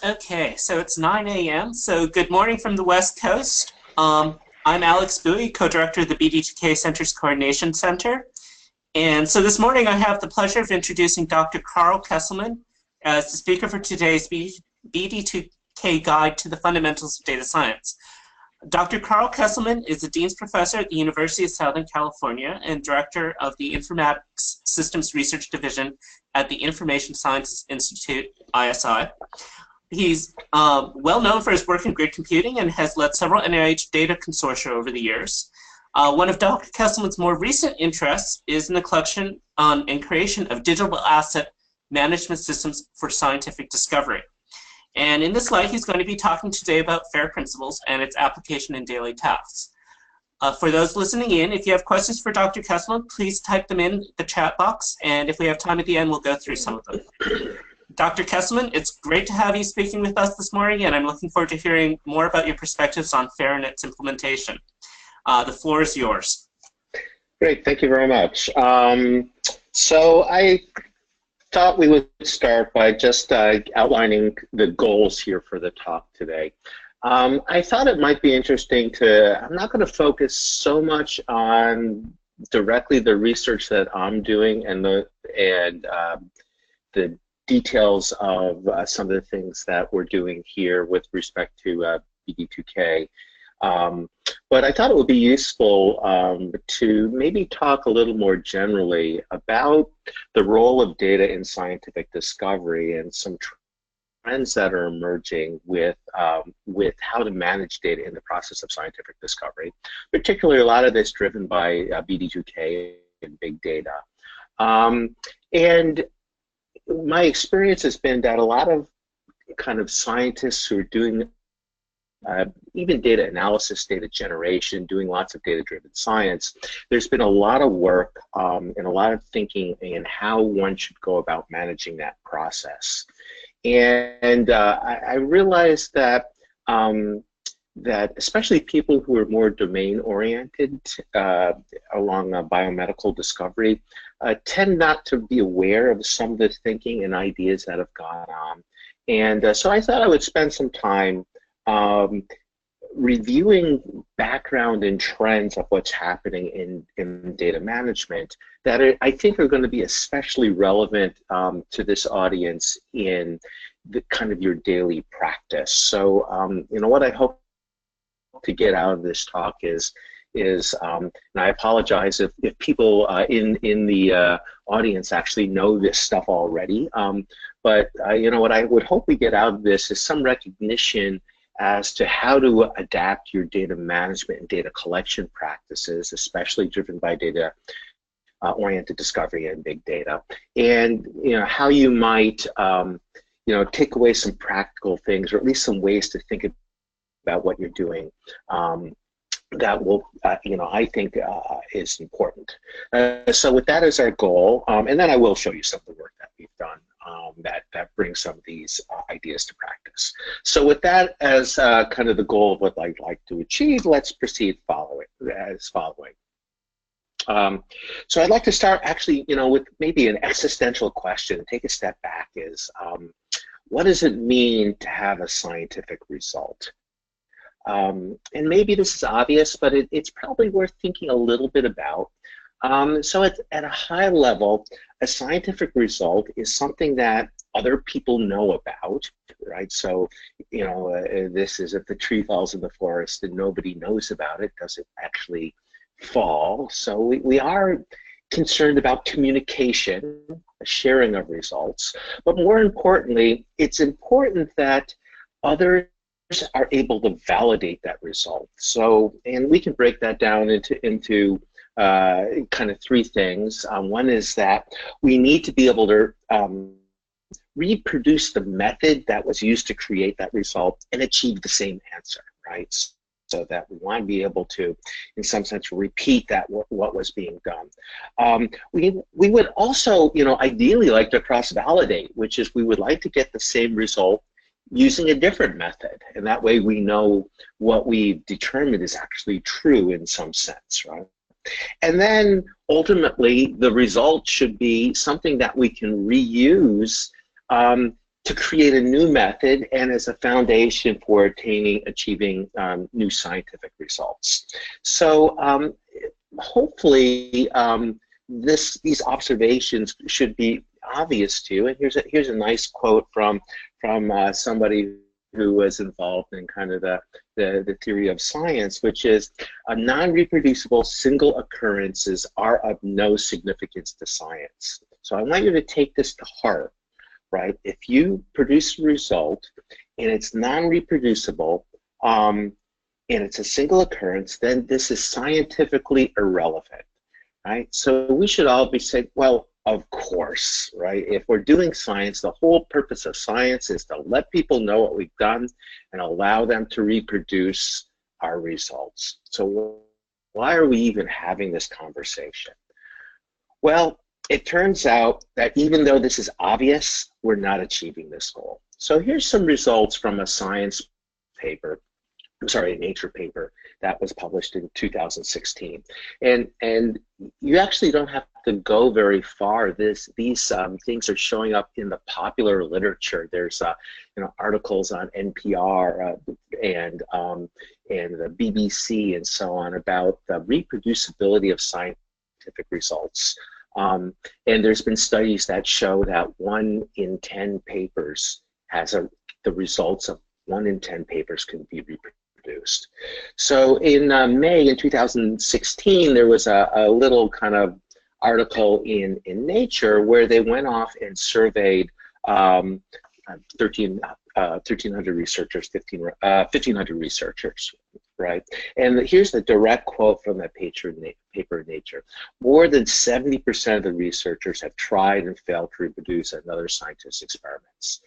Okay, so it's 9 a.m., so good morning from the West Coast. I'm Alex Bowie, co-director of the BD2K Center's Coordination Center. And so this morning I have the pleasure of introducing Dr. Carl Kesselman as the speaker for today's BD2K Guide to the Fundamentals of Data Science. Dr. Carl Kesselman is a Dean's Professor at the University of Southern California and Director of the Informatics Systems Research Division at the Information Sciences Institute, ISI. He's well known for his work in grid computing and has led several NIH data consortia over the years. One of Dr. Kesselman's more recent interests is in the collection and creation of digital asset management systems for scientific discovery. And in this slide, he's going to be talking today about FAIR principles and its application in daily tasks. For those listening in, if you have questions for Dr. Kesselman, please type them in the chat box, and if we have time at the end, we'll go through some of them. Dr. Kesselman, it's great to have you speaking with us this morning, and I'm looking forward to hearing more about your perspectives on FAIR and its implementation. The floor is yours. Great, thank you very much. So I thought we would start by just outlining the goals here for the talk today. I thought it might be interesting I'm not going to focus so much on directly the research that I'm doing and the details of some of the things that we're doing here with respect to BD2K. But I thought it would be useful to maybe talk a little more generally about the role of data in scientific discovery and some trends that are emerging with how to manage data in the process of scientific discovery, particularly a lot of this driven by BD2K and big data. And my experience has been that a lot of kind of scientists who are doing even data analysis, data generation, doing lots of data-driven science, there's been a lot of work and a lot of thinking in how one should go about managing that process. And I realized that that especially people who are more domain-oriented along biomedical discovery tend not to be aware of some of the thinking and ideas that have gone on. And so I thought I would spend some time reviewing background and trends of what's happening in data management that I think are going to be especially relevant to this audience in the kind of your daily practice. So, you know, what I hope to get out of this talk is and I apologize if people in the audience actually know this stuff already, but you know, what I would hope we get out of this is some recognition as to how to adapt your data management and data collection practices, especially driven by data oriented discovery and big data, and you know, how you might you know, take away some practical things, or at least some ways to think about what you're doing that will, you know, I think is important. So with that as our goal, and then I will show you some of the work that we've done that brings some of these ideas to practice. So with that as kind of the goal of what I'd like to achieve, let's proceed following. So I'd like to start actually, you know, with maybe an existential question. Take a step back is, what does it mean to have a scientific result? And maybe this is obvious, but it's probably worth thinking a little bit about. So at a high level, a scientific result is something that other people know about, right? So, you know, this is if the tree falls in the forest and nobody knows about it, does it actually fall? So we are concerned about communication, sharing of results, but more importantly, it's important that others are able to validate that result. So, and we can break that down into kind of three things. One is that we need to be able to reproduce the method that was used to create that result and achieve the same answer, right? So that we want to be able to, in some sense, repeat that what was being done. We would also, you know, ideally like to cross-validate, which is we would like to get the same result using a different method, and that way we know what we've determined is actually true in some sense, right? And then ultimately the result should be something that we can reuse to create a new method and as a foundation for achieving new scientific results. So hopefully these observations should be obvious to you. And here's a nice quote from somebody who was involved in kind of the theory of science, which is non-reproducible single occurrences are of no significance to science. So I want you to take this to heart, right? If you produce a result and it's non-reproducible and it's a single occurrence, then this is scientifically irrelevant, right? So we should all be saying, well, of course, right? If we're doing science, the whole purpose of science is to let people know what we've done and allow them to reproduce our results. So why are we even having this conversation? Well, it turns out that even though this is obvious, we're not achieving this goal. So here's some results from a science paper, a Nature paper that was published in 2016. And you actually don't have to go very far. These things are showing up in the popular literature. There's articles on NPR and the BBC and so on about the reproducibility of scientific results. And there's been studies that show that 1 in 10 papers the results of 1 in 10 papers can be reproduced. So in May in 2016, there was a little kind of article in Nature where they went off and surveyed 1,300 researchers, 1,500 researchers, right? And here's the direct quote from that paper in Nature. More than 70% of the researchers have tried and failed to reproduce another scientist's experiments.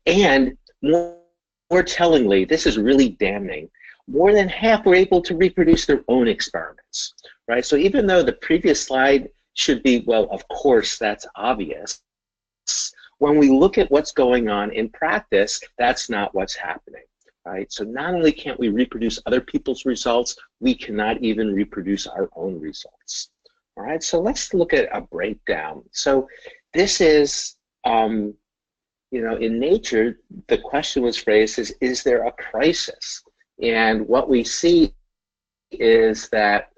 And more tellingly, this is really damning, more than half were able to reproduce their own experiments, right? So even though the previous slide should be, well, of course, that's obvious, when we look at what's going on in practice, that's not what's happening, right? So not only can't we reproduce other people's results, we cannot even reproduce our own results, all right? So let's look at a breakdown. So this is, in Nature, the question was phrased as, is there a crisis? And what we see is that,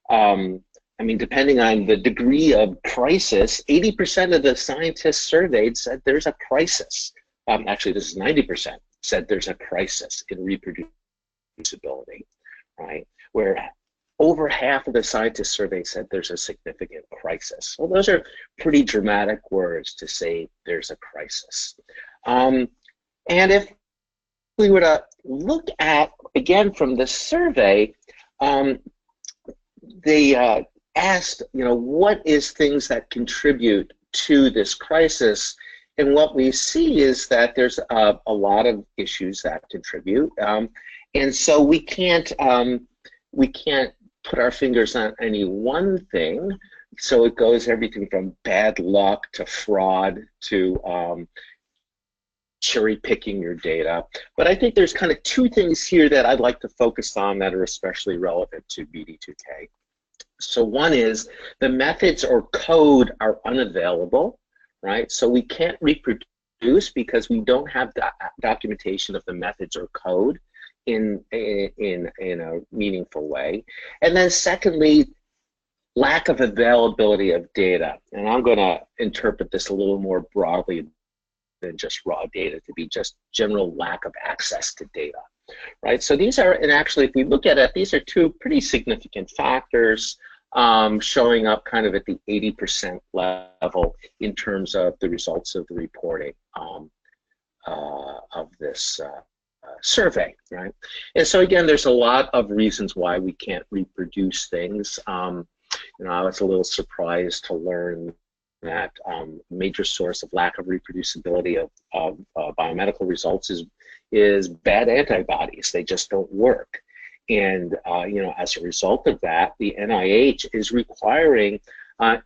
depending on the degree of crisis, 80% of the scientists surveyed said there's a crisis. Actually, this is 90% said there's a crisis in reproducibility, right? Where over half of the scientists surveyed said there's a significant crisis. Well, those are pretty dramatic words to say there's a crisis. And if we were to look at, again, from the survey, they asked, what is things that contribute to this crisis? And what we see is that there's a lot of issues that contribute. And so we can't put our fingers on any one thing. So it goes everything from bad luck to fraud to cherry picking your data. But I think there's kind of two things here that I'd like to focus on that are especially relevant to BD2K. So one is the methods or code are unavailable, right? So we can't reproduce because we don't have the documentation of the methods or code in a meaningful way. And then secondly, lack of availability of data. And I'm going to interpret this a little more broadly than just raw data, to be just general lack of access to data, right? So these are, and actually if we look at it, these are two pretty significant factors showing up kind of at the 80% level in terms of the results of the reporting of this survey, right? And so again, there's a lot of reasons why we can't reproduce things. I was a little surprised to learn that major source of lack of reproducibility of biomedical results is bad antibodies. They just don't work. And as a result of that, the NIH is requiring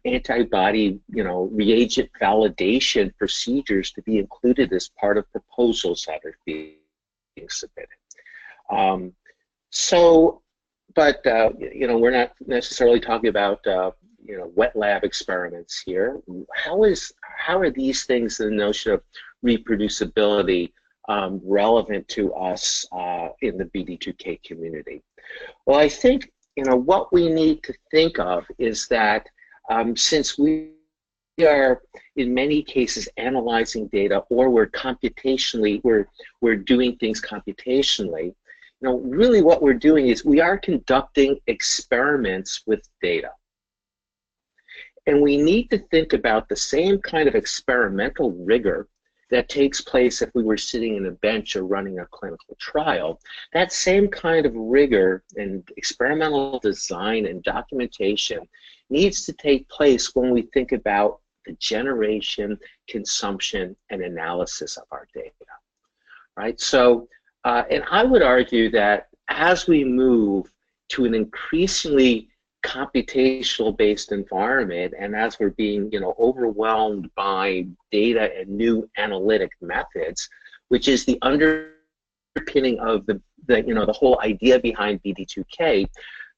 antibody reagent validation procedures to be included as part of proposals that are being submitted. We're not necessarily talking about wet lab experiments here. How are these things, the notion of reproducibility relevant to us in the BD2K community? Well, I think what we need to think of is that since we are in many cases analyzing data, or we're doing things computationally, really what we're doing is we are conducting experiments with data. And we need to think about the same kind of experimental rigor that takes place if we were sitting in a bench or running a clinical trial. That same kind of rigor and experimental design and documentation needs to take place when we think about the generation, consumption, and analysis of our data, right? So, and I would argue that as we move to an increasingly computational-based environment, and as we're being, overwhelmed by data and new analytic methods, which is the underpinning of the whole idea behind BD2K,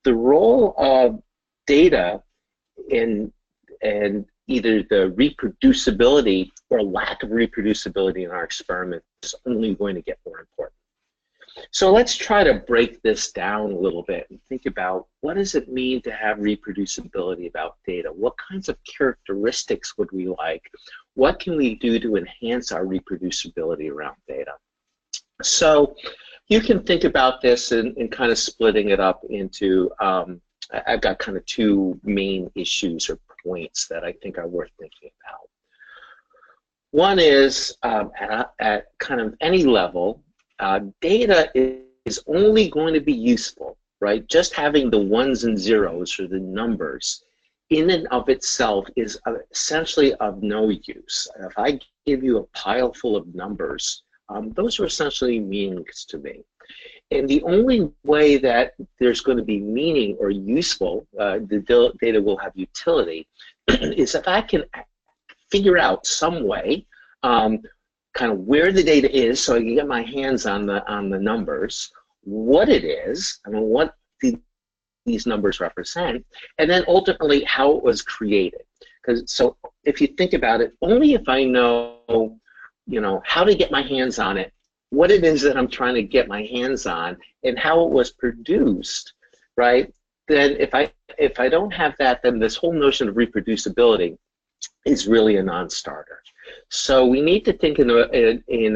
the role of data in either the reproducibility or lack of reproducibility in our experiment is only going to get more important. So let's try to break this down a little bit and think about what does it mean to have reproducibility about data? What kinds of characteristics would we like? What can we do to enhance our reproducibility around data? So you can think about this in kind of splitting it up into, I've got kind of two main issues or points that I think are worth thinking about. One is at kind of any level, data is only going to be useful, right? Just having the ones and zeros or the numbers in and of itself is essentially of no use. If I give you a pile full of numbers, those are essentially meaningless to me. And the only way that there's going to be meaning or useful, the data will have utility, is if I can figure out some way kind of where the data is, so I can get my hands on the numbers, what it is, what these numbers represent, and then ultimately how it was created. So if you think about it, only if I know, how to get my hands on it, what it is that I'm trying to get my hands on, and how it was produced, right? Then if I don't have that, then this whole notion of reproducibility is really a non-starter. So we need to think and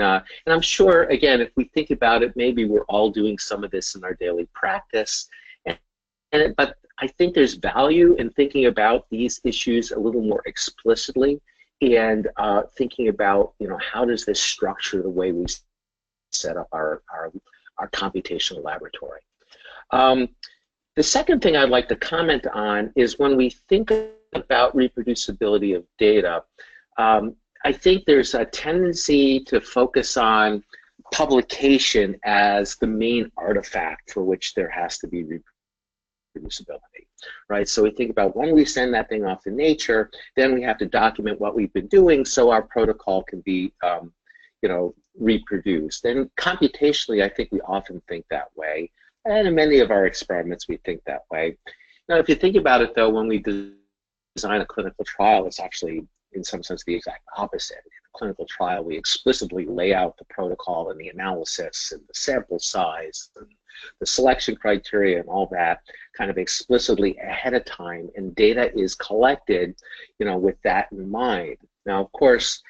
I'm sure, again, if we think about it, maybe we're all doing some of this in our daily practice, but I think there's value in thinking about these issues a little more explicitly, and thinking about, how does this structure the way we set up our computational laboratory. The second thing I'd like to comment on is when we think about reproducibility of data, I think there's a tendency to focus on publication as the main artifact for which there has to be reproducibility, right? So we think about when we send that thing off to nature, then we have to document what we've been doing so our protocol can be, reproduced. And computationally, I think we often think that way. And in many of our experiments, we think that way. Now, if you think about it, though, when we design a clinical trial, it's actually, in some sense, the exact opposite. In a clinical trial, we explicitly lay out the protocol and the analysis and the sample size and the selection criteria and all that kind of explicitly ahead of time, and data is collected, with that in mind. Now, of course,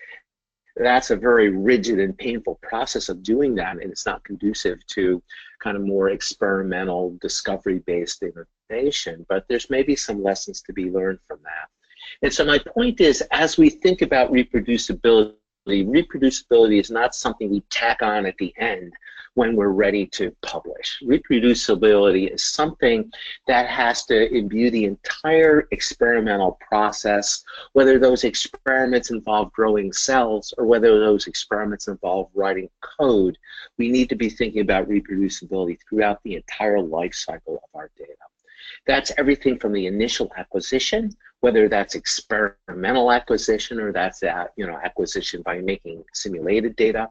that's a very rigid and painful process of doing that, and it's not conducive to kind of more experimental, discovery-based innovation, but there's maybe some lessons to be learned from that. And so my point is, as we think about reproducibility, reproducibility is not something we tack on at the end when we're ready to publish. Reproducibility is something that has to imbue the entire experimental process, whether those experiments involve growing cells or whether those experiments involve writing code. We need to be thinking about reproducibility throughout the entire life cycle of our data. That's everything from the initial acquisition, whether that's experimental acquisition or that's acquisition by making simulated data.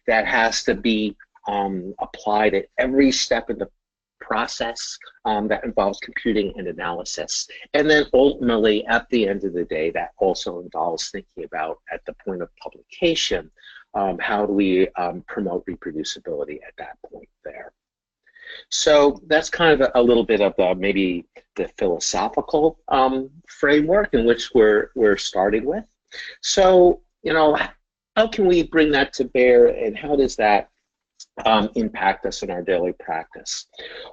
That has to be applied at every step of the process that involves computing and analysis. And then ultimately, at the end of the day, that also involves thinking about, at the point of publication, how do we promote reproducibility at that point there. So that's kind of a little bit of maybe the philosophical framework in which we're starting with. So, you know, how can we bring that to bear, and how does that impact us in our daily practice?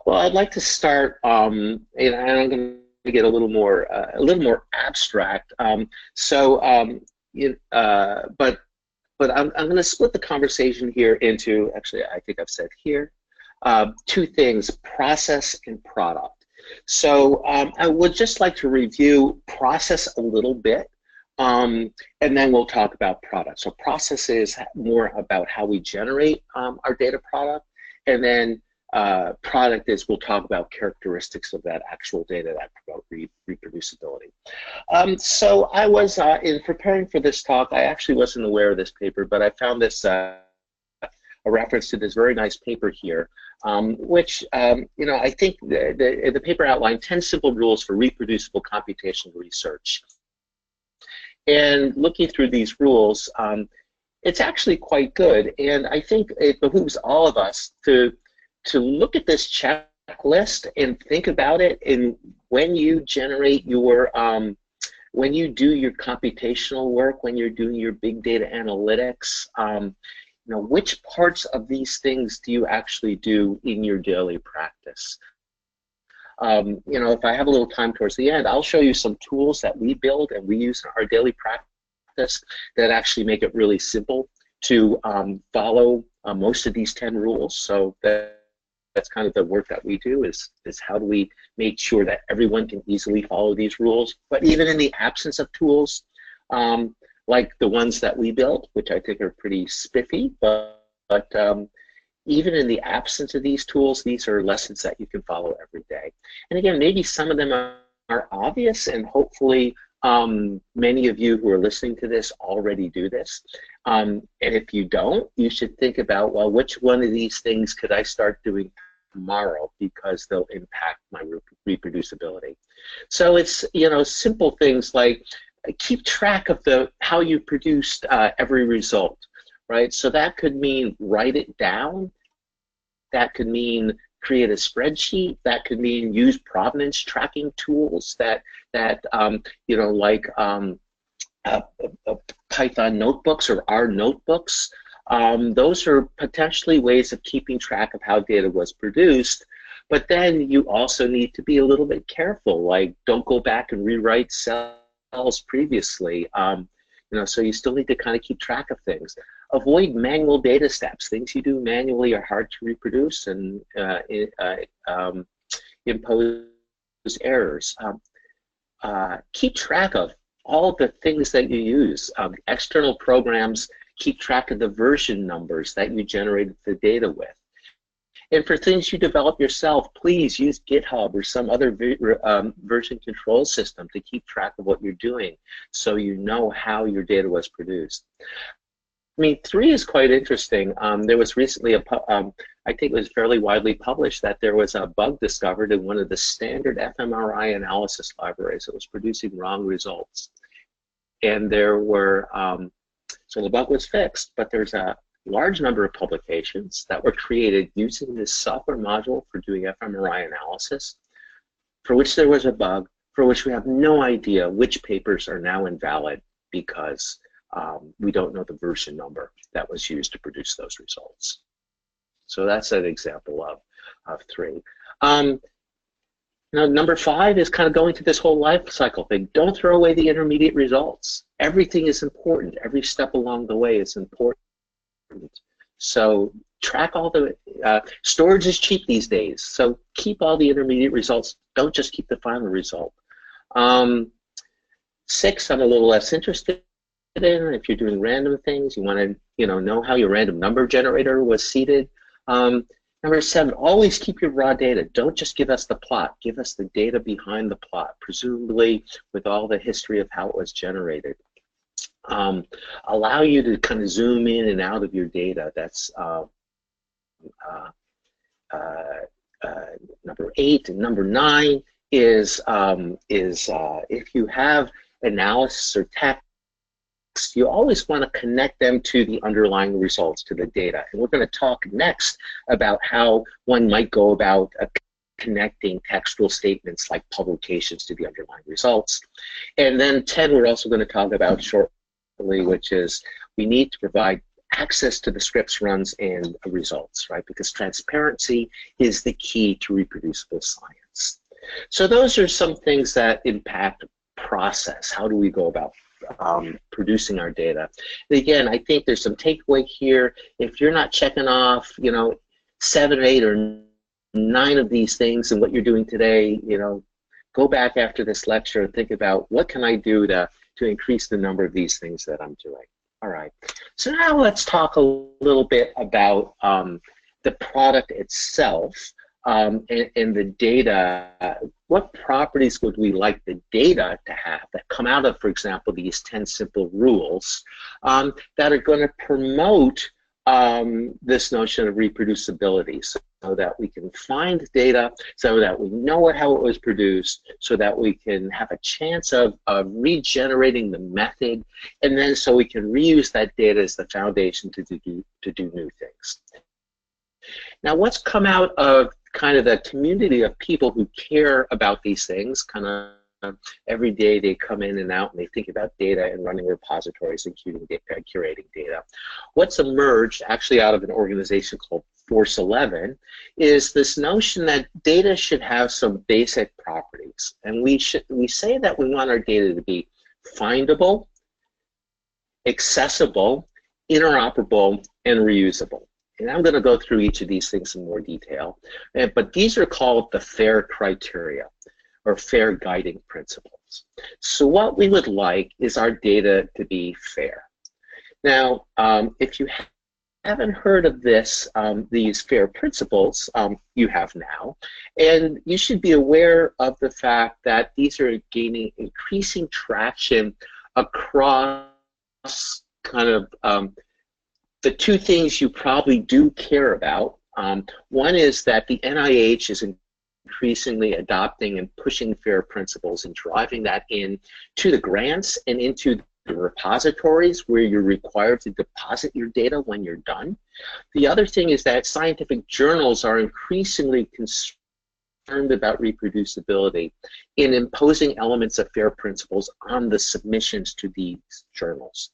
Well, I'd like to start, and I'm going to get a little more abstract. But I'm going to split the conversation here into, actually, I think I've said here, two things: process and product. So I would just like to review process a little bit. And then we'll talk about product. So process is more about how we generate our data product, and then product is we'll talk about characteristics of that actual data that promote reproducibility. So I was, in preparing for this talk, I actually wasn't aware of this paper, but I found this, a reference to this very nice paper here, which, you know, I think the paper outlined 10 simple rules for reproducible computational research. And looking through these rules, it's actually quite good. And I think it behooves all of us to look at this checklist and think about it. And when you generate your, when you do your computational work, when you're doing your big data analytics, you know, which parts of these things do you actually do in your daily practice? You know, if I have a little time towards the end, I'll show you some tools that we build and we use in our daily practice that actually make it really simple to follow most of these 10 rules. So that's kind of the work that we do, is how do we make sure that everyone can easily follow these rules. But even in the absence of tools, like the ones that we built, which I think are pretty spiffy, but even in the absence of these tools, these are lessons that you can follow every day. And again, maybe some of them are obvious, and hopefully many of you who are listening to this already do this. And if you don't, you should think about, well, which one of these things could I start doing tomorrow, because they'll impact my reproducibility. So it's, you know, simple things like keep track of how you produced every result. Right, so that could mean write it down. That could mean create a spreadsheet. That could mean use provenance tracking tools that you know, like Python notebooks or R notebooks. Those are potentially ways of keeping track of how data was produced. But then you also need to be a little bit careful. Like, don't go back and rewrite cells previously. You know, so you still need to kind of keep track of things. Avoid manual data steps. Things you do manually are hard to reproduce and impose errors. Keep track of all the things that you use. External programs keep track of the version numbers that you generated the data with. And for things you develop yourself, please use GitHub or some other version control system to keep track of what you're doing, so you know how your data was produced. I mean, 3 is quite interesting. There was recently I think it was fairly widely published that there was a bug discovered in one of the standard fMRI analysis libraries that was producing wrong results. And there were, so the bug was fixed, but there's a large number of publications that were created using this software module for doing fMRI analysis, for which there was a bug, for which we have no idea which papers are now invalid, because we don't know the version number that was used to produce those results. So that's an example of 3. Now, number 5 is kind of going through this whole life cycle thing. Don't throw away the intermediate results. Everything is important. Every step along the way is important. So track all the, storage is cheap these days, so keep all the intermediate results. Don't just keep the final result. 6, I'm a little less interested in. If you're doing random things, you want to know how your random number generator was seeded. Number 7, always keep your raw data. Don't just give us the plot. Give us the data behind the plot, presumably with all the history of how it was generated. Allow you to kind of zoom in and out of your data. That's number 8. And number 9 is if you have analysis or text you always want to connect them to the underlying results, to the data. And we're going to talk next about how one might go about connecting textual statements like publications to the underlying results. And then 10, we're also going to talk about shortly, which is we need to provide access to the scripts, runs, and results, right? Because transparency is the key to reproducible science. So those are some things that impact process. How do we go about producing our data? And again, I think there's some takeaway here. If you're not checking off, 7 or 8 or 9 of these things in what you're doing today, go back after this lecture and think about what can I do to increase the number of these things that I'm doing. All right, so now let's talk a little bit about the product itself and the data. What properties would we like the data to have that come out of, for example, these 10 simple rules that are going to promote this notion of reproducibility, so that we can find data, so that we know how it was produced, so that we can have a chance of regenerating the method, and then so we can reuse that data as the foundation to do new things. Now, what's come out of kind of the community of people who care about these things, kind of every day they come in and out and they think about data and running repositories and curating data. What's emerged actually out of an organization called Force 11 is this notion that data should have some basic properties. And we say that we want our data to be findable, accessible, interoperable, and reusable. And I'm going to go through each of these things in more detail. But these are called the FAIR criteria, or FAIR guiding principles. So what we would like is our data to be fair. Now, if you haven't heard of these FAIR principles, you have now. And you should be aware of the fact that these are gaining increasing traction across kind of the two things you probably do care about. One is that the NIH is increasingly adopting and pushing FAIR principles and driving that into the grants and into the repositories where you're required to deposit your data when you're done. The other thing is that scientific journals are increasingly concerned about reproducibility in imposing elements of FAIR principles on the submissions to these journals.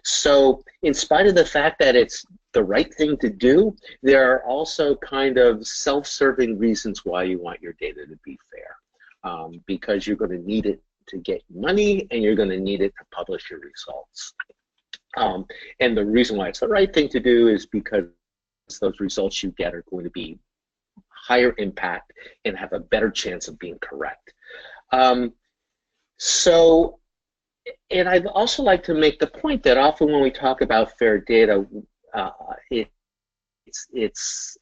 So in spite of the fact that it's the right thing to do, there are also kind of self-serving reasons why you want your data to be fair, because you're going to need it to get money and you're going to need it to publish your results. And the reason why it's the right thing to do is because those results you get are going to be higher impact and have a better chance of being correct. And I'd also like to make the point that often when we talk about fair data, it's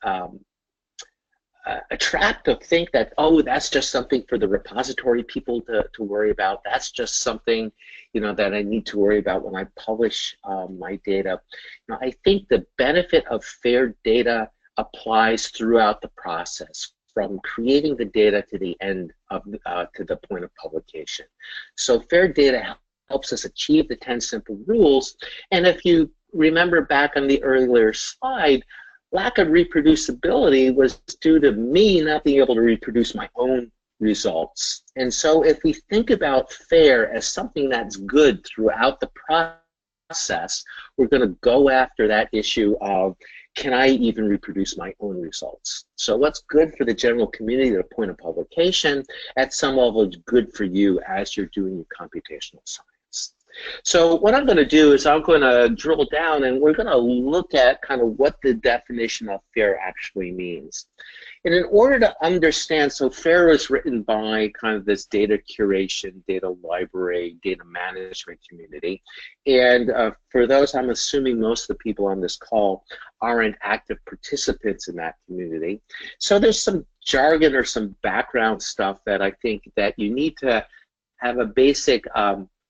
a trap to think that, oh, that's just something for the repository people to worry about. That's just something, that I need to worry about when I publish my data. I think the benefit of fair data applies throughout the process, from creating the data to the end of to the point of publication. So fair data helps us achieve the 10 simple rules. And if you remember back on the earlier slide, lack of reproducibility was due to me not being able to reproduce my own results. And so if we think about FAIR as something that's good throughout the process, we're going to go after that issue of, can I even reproduce my own results? So what's good for the general community at a point of publication, at some level, is good for you as you're doing your computational science. So what I'm going to do is I'm going to drill down and we're going to look at kind of what the definition of FAIR actually means. And in order to understand, so FAIR is written by kind of this data curation, data library, data management community. And for those, I'm assuming most of the people on this call aren't active participants in that community. So there's some jargon or some background stuff that I think that you need to have a basic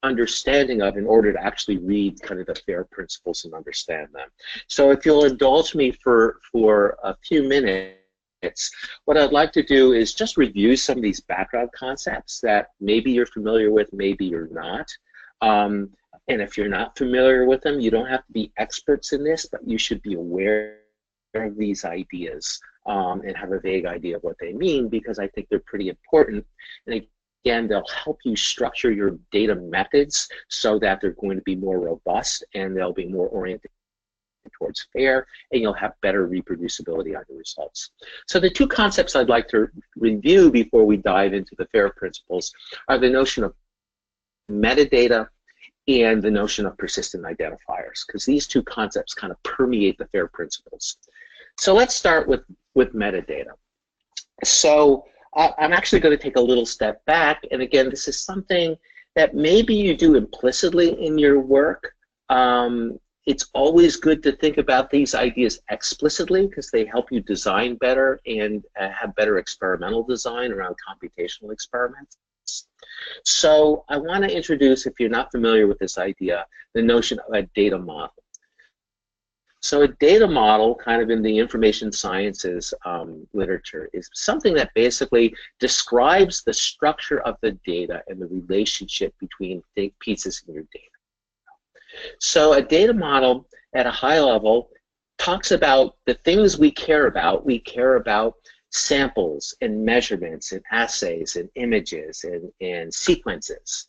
understanding of in order to actually read kind of the FAIR principles and understand them. So if you'll indulge me for a few minutes, what I'd like to do is just review some of these background concepts that maybe you're familiar with, maybe you're not. And if you're not familiar with them, you don't have to be experts in this, but you should be aware of these ideas and have a vague idea of what they mean, because I think they're pretty important. And again, they'll help you structure your data methods so that they're going to be more robust and they'll be more oriented towards FAIR, and you'll have better reproducibility on your results. So the two concepts I'd like to review before we dive into the FAIR principles are the notion of metadata and the notion of persistent identifiers, because these two concepts kind of permeate the FAIR principles. So let's start with metadata. So I'm actually going to take a little step back, and again, this is something that maybe you do implicitly in your work. It's always good to think about these ideas explicitly because they help you design better and have better experimental design around computational experiments. So I want to introduce, if you're not familiar with this idea, the notion of a data model. So a data model, kind of in the information sciences literature, is something that basically describes the structure of the data and the relationship between pieces in your data. So a data model at a high level talks about the things we care about. We care about samples and measurements and assays and images and sequences,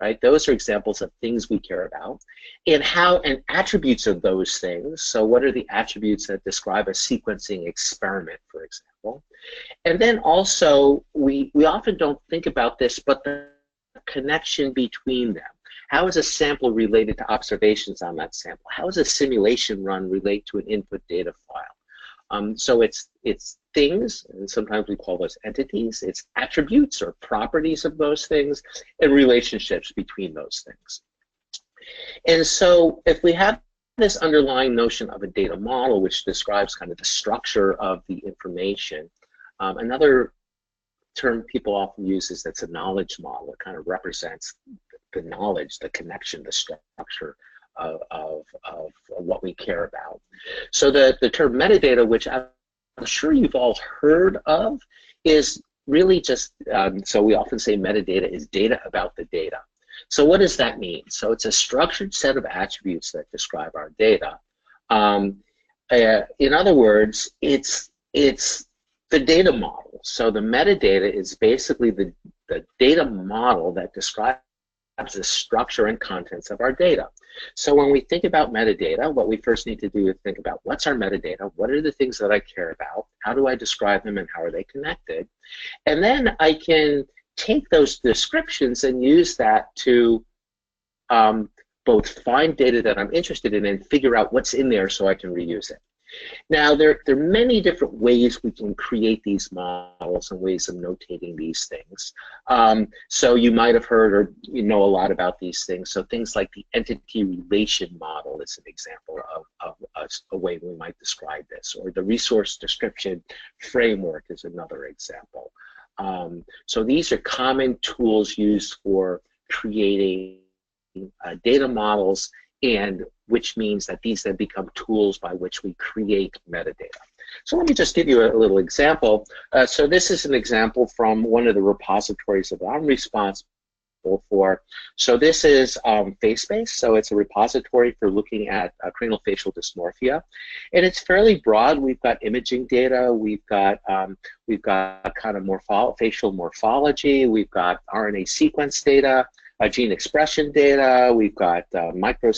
right? Those are examples of things we care about. And how and attributes of those things. So what are the attributes that describe a sequencing experiment, for example? And then also, we often don't think about this, but the connection between them. How is a sample related to observations on that sample? How does a simulation run relate to an input data file? So it's things, and sometimes we call those entities. It's attributes or properties of those things and relationships between those things. And so if we have this underlying notion of a data model, which describes kind of the structure of the information, another term people often use is that's a knowledge model. It kind of represents the knowledge, the connection, the structure of what we care about. So the term metadata, which I'm sure you've all heard of, is really just, so we often say metadata is data about the data. So what does that mean? So it's a structured set of attributes that describe our data. In other words, it's the data model. So the metadata is basically the data model that describes the structure and contents of our data. So when we think about metadata, what we first need to do is think about what's our metadata, what are the things that I care about, how do I describe them, and how are they connected? And then I can take those descriptions and use that to both find data that I'm interested in and figure out what's in there so I can reuse it. Now, there are many different ways we can create these models and ways of notating these things. So you might have heard or you know a lot about these things. So things like the entity relation model is an example of a way we might describe this, or the resource description framework is another example. So these are common tools used for creating data models, and which means that these then become tools by which we create metadata. So let me just give you a little example. So this is an example from one of the repositories that I'm responsible for. So this is FaceBase. So it's a repository for looking at craniofacial dysmorphia, and it's fairly broad. We've got imaging data. We've got kind of facial morphology. We've got RNA sequence data, gene expression data. We've got micro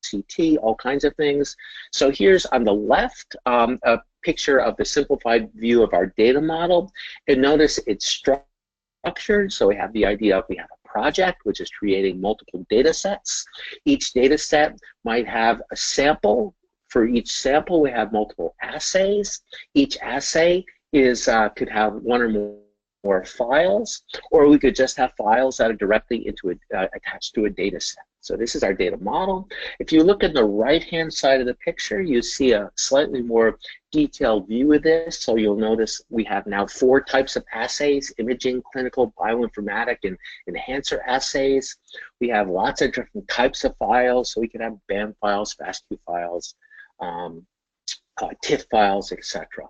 CT, all kinds of things. So here's on the left a picture of the simplified view of our data model, and notice it's structured. So we have the idea of we have a project which is creating multiple data sets. Each data set might have a sample. For each sample we have multiple assays. Each assay is could have one or more files, or we could just have files that are directly attached to a data set. So this is our data model. If you look at the right-hand side of the picture, you see a slightly more detailed view of this. So you'll notice we have now 4 types of assays: imaging, clinical, bioinformatic, and enhancer assays. We have lots of different types of files. So we can have BAM files, FASTQ files, TIFF files, etc.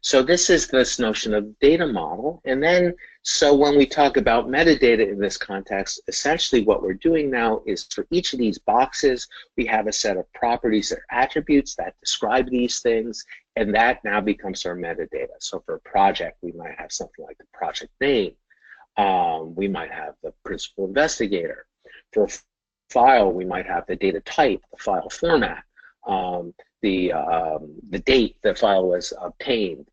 So this is this notion of data model. And then So when we talk about metadata in this context, essentially what we're doing now is for each of these boxes, we have a set of properties or attributes that describe these things, and that now becomes our metadata. So for a project, we might have something like the project name. We might have the principal investigator. For a file, we might have the data type, the file format, the date the file was obtained,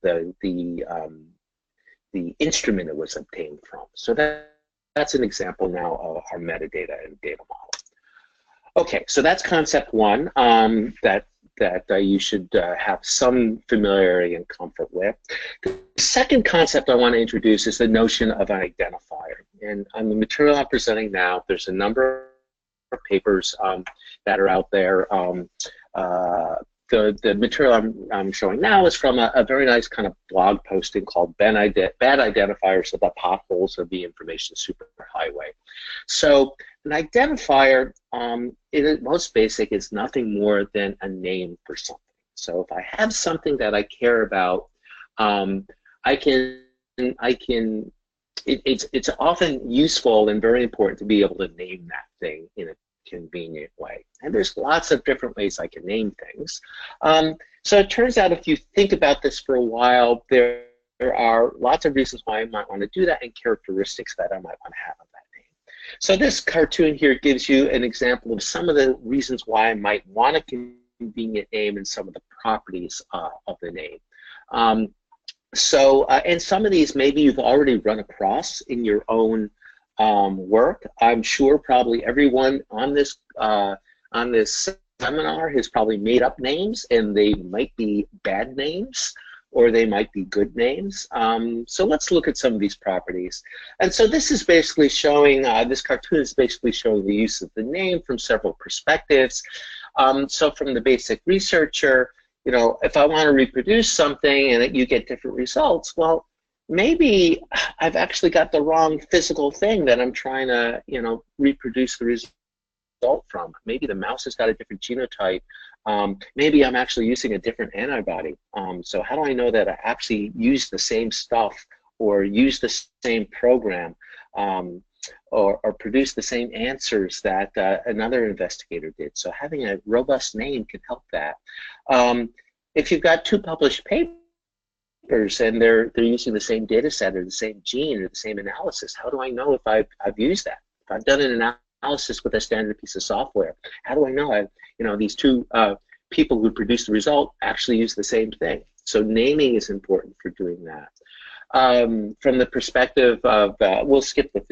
the instrument it was obtained from. So that's an example now of our metadata and data model. Okay, so that's concept one that you should have some familiarity and comfort with. The second concept I want to introduce is the notion of an identifier. And on the material I'm presenting now, there's a number of papers that are out there. The material I'm showing now is from a very nice kind of blog posting called Bad Identifiers of the Potholes of the Information Superhighway. So an identifier, at most basic, is nothing more than a name for something. So if I have something that I care about, it's often useful and very important to be able to name that thing in a convenient way. And there's lots of different ways I can name things. So it turns out if you think about this for a while, there are lots of reasons why I might want to do that and characteristics that I might want to have of that name. So this cartoon here gives you an example of some of the reasons why I might want a convenient name and some of the properties of the name. And some of these maybe you've already run across in your own work. I'm sure probably everyone on this seminar has probably made up names, and they might be bad names or they might be good names. So let's look at some of these properties. And so this is basically showing, this cartoon is basically showing the use of the name from several perspectives. So from the basic researcher, you know, if I want to reproduce something and you get different results, well, maybe I've actually got the wrong physical thing that I'm trying to, you know, reproduce the result from. Maybe the mouse has got a different genotype. Maybe I'm actually using a different antibody. So how do I know that I actually use the same stuff or use the same program or produce the same answers that another investigator did? So having a robust name can help that. If you've got two published papers, and they're using the same data set or the same gene or the same analysis, how do I know if I've used that? If I've done an analysis with a standard piece of software, how do I know these two people who produced the result actually use the same thing? So naming is important for doing that. From the perspective of, we'll skip the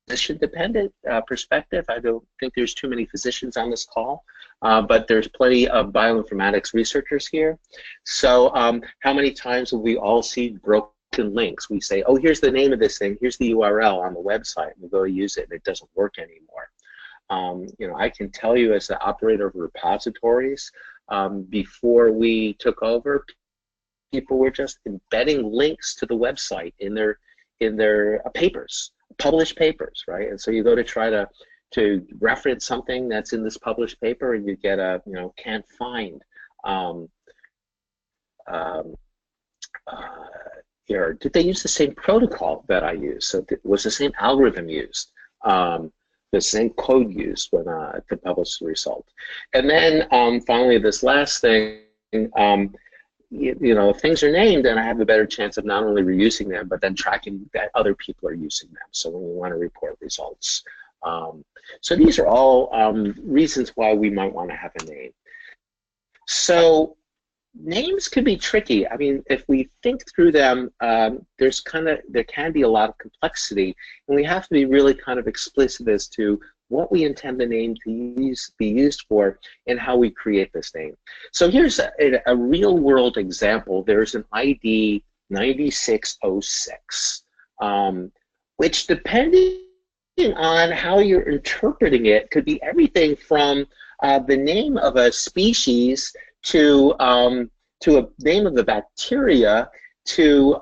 physician-dependent perspective. I don't think there's too many physicians on this call, but there's plenty of bioinformatics researchers here. So how many times will we all see broken links? We say, oh, here's the name of this thing, here's the URL on the website, and we go to use it, and it doesn't work anymore. I can tell you as the operator of repositories, before we took over, people were just embedding links to the website in their papers, published papers, right? And so you go to try to reference something that's in this published paper, and you get a, can't find error. Did they use the same protocol that I used? So was the same algorithm used? The same code used when to publish the result? And then finally, this last thing, if things are named, then I have a better chance of not only reusing them, but then tracking that other people are using them. So when we want to report results. So these are all reasons why we might want to have a name. So names can be tricky. I mean, if we think through them, there can be a lot of complexity, and we have to be really kind of explicit as to what we intend the name to be used for and how we create this name. So here's a real-world example. There's an ID 9606, which, depending on how you're interpreting it, could be everything from the name of a species to a name of the bacteria to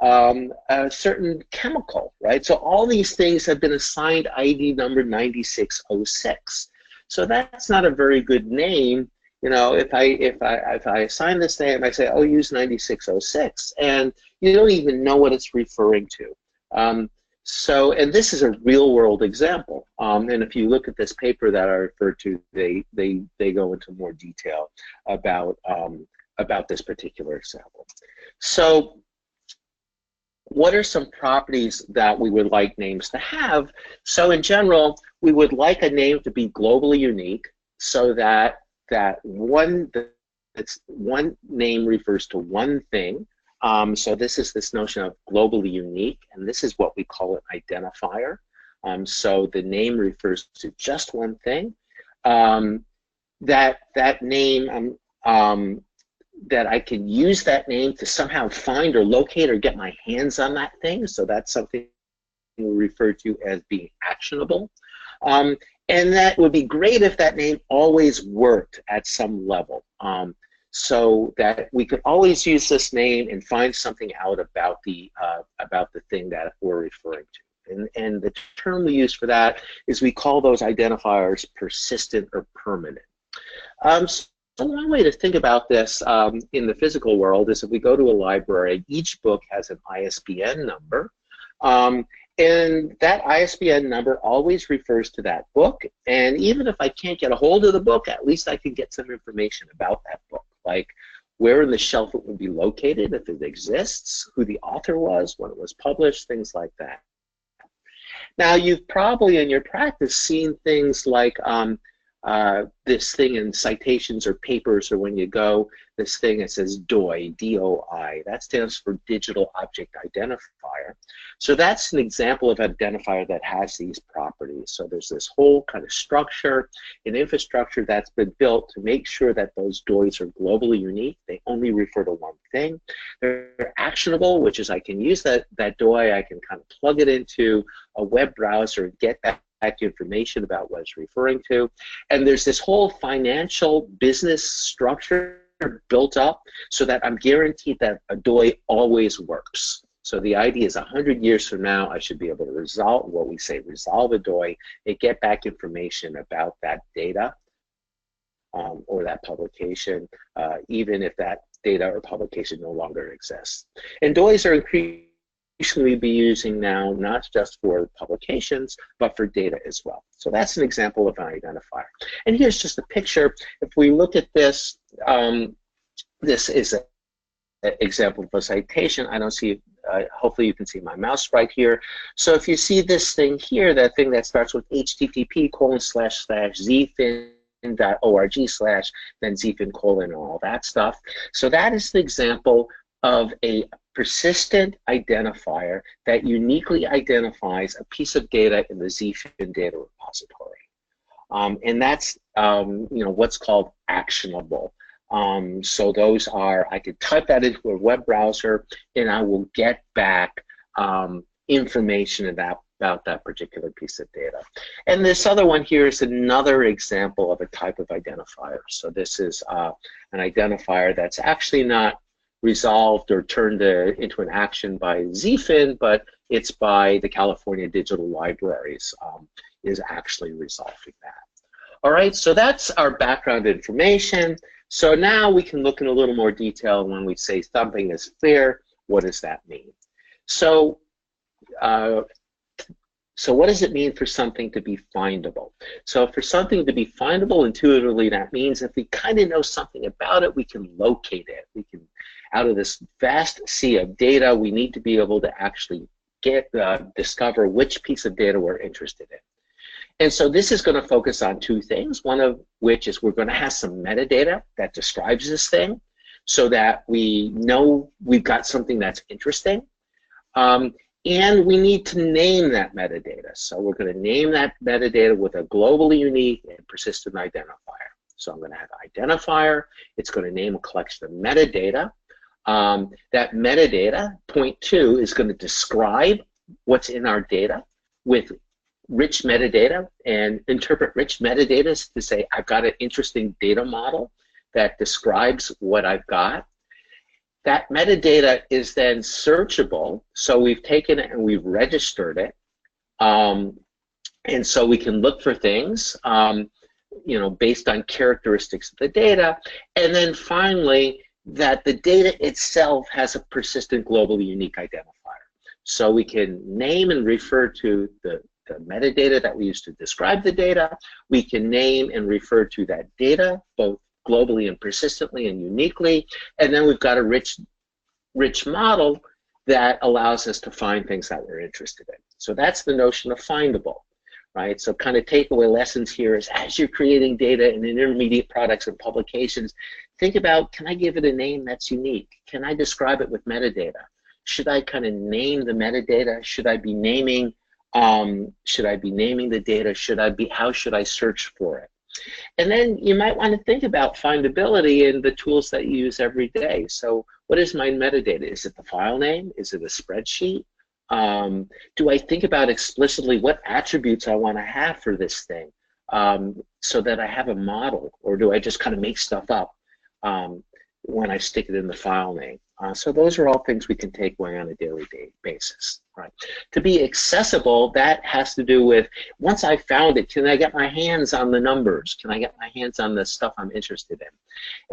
a certain chemical, right? So all these things have been assigned ID number 9606. So that's not a very good name. If I assign this name, I say, oh, use 9606, and you don't even know what it's referring to. So, and this is a real-world example. And if you look at this paper that I referred to, they go into more detail about this particular example. So, what are some properties that we would like names to have? So, in general, we would like a name to be globally unique, so that one name refers to one thing. So this is this notion of globally unique, and this is what we call an identifier. So the name refers to just one thing. That name, that I can use that name to somehow find or locate or get my hands on that thing. So that's something we refer to as being actionable. And that would be great if that name always worked at some level. So that we could always use this name and find something out about the thing that we're referring to. And the term we use for that is we call those identifiers persistent or permanent. So one way to think about this in the physical world is if we go to a library, each book has an ISBN number. And that ISBN number always refers to that book. And even if I can't get a hold of the book, at least I can get some information about that book, like where in the shelf it would be located, if it exists, who the author was, when it was published, things like that. Now, you've probably in your practice seen things like this thing in citations or papers, or when you go, this thing that says DOI, D-O-I. That stands for Digital Object Identifier. So that's an example of an identifier that has these properties. So there's this whole kind of structure, an infrastructure that's been built to make sure that those DOIs are globally unique. They only refer to one thing. They're actionable, which is I can use that DOI, I can kind of plug it into a web browser and get that information about what it's referring to. And there's this whole financial business structure built up so that I'm guaranteed that a DOI always works. So the idea is 100 years from now, I should be able to resolve a DOI and get back information about that data or that publication, even if that data or publication no longer exists. And DOIs are increasingly be using now, not just for publications, but for data as well. So that's an example of an identifier. And here's just a picture. If we look at this, this is an example of a citation. I don't see, hopefully you can see my mouse right here. So if you see this thing here, that thing that starts with http://zfin.org/ then zfin: and all that stuff. So that is the example of a persistent identifier that uniquely identifies a piece of data in the zfin data repository. And that's what's called actionable. So those are, I could type that into a web browser and I will get back information about that particular piece of data. And this other one here is another example of a type of identifier. So this is an identifier that's actually not resolved or turned into an action by ZFin, but it's by the California Digital Libraries is actually resolving that. All right, so that's our background information. So now we can look in a little more detail when we say something is fair, what does that mean? So, so what does it mean for something to be findable? So for something to be findable, intuitively, that means if we kind of know something about it, we can locate it. We can, out of this vast sea of data, we need to be able to actually discover which piece of data we're interested in. And so this is going to focus on two things, one of which is we're going to have some metadata that describes this thing so that we know we've got something that's interesting. And we need to name that metadata. So we're going to name that metadata with a globally unique and persistent identifier. So I'm going to have an identifier. It's going to name a collection of metadata. That metadata, point 2, is going to describe what's in our data with rich metadata and interpret rich metadata to say, I've got an interesting data model that describes what I've got. That metadata is then searchable, so we've taken it and we've registered it, and so we can look for things, based on characteristics of the data, and then finally that the data itself has a persistent globally unique identifier. So we can name and refer to the metadata that we use to describe the data. We can name and refer to that data, both globally and persistently and uniquely. And then we've got a rich model that allows us to find things that we're interested in. So that's the notion of findable, right? So kind of takeaway lessons here is, as you're creating data in intermediate products and publications, think about, can I give it a name that's unique? Can I describe it with metadata? Should I kind of name the metadata? Should I be naming the data? How should I search for it? And then you might want to think about findability in the tools that you use every day. So what is my metadata? Is it the file name? Is it a spreadsheet? Do I think about explicitly what attributes I want to have for this thing, so that I have a model? Or do I just kind of make stuff up when I stick it in the file name? So those are all things we can take away on a daily basis, right? To be accessible, that has to do with, once I found it, can I get my hands on the numbers? Can I get my hands on the stuff I'm interested in?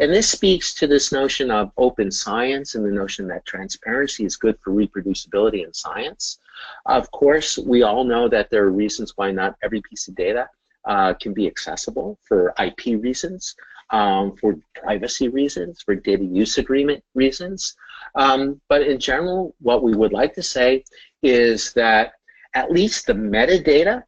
And this speaks to this notion of open science and the notion that transparency is good for reproducibility in science. Of course, we all know that there are reasons why not every piece of data can be accessible, for IP reasons, for privacy reasons, for data use agreement reasons. But in general, what we would like to say is that at least the metadata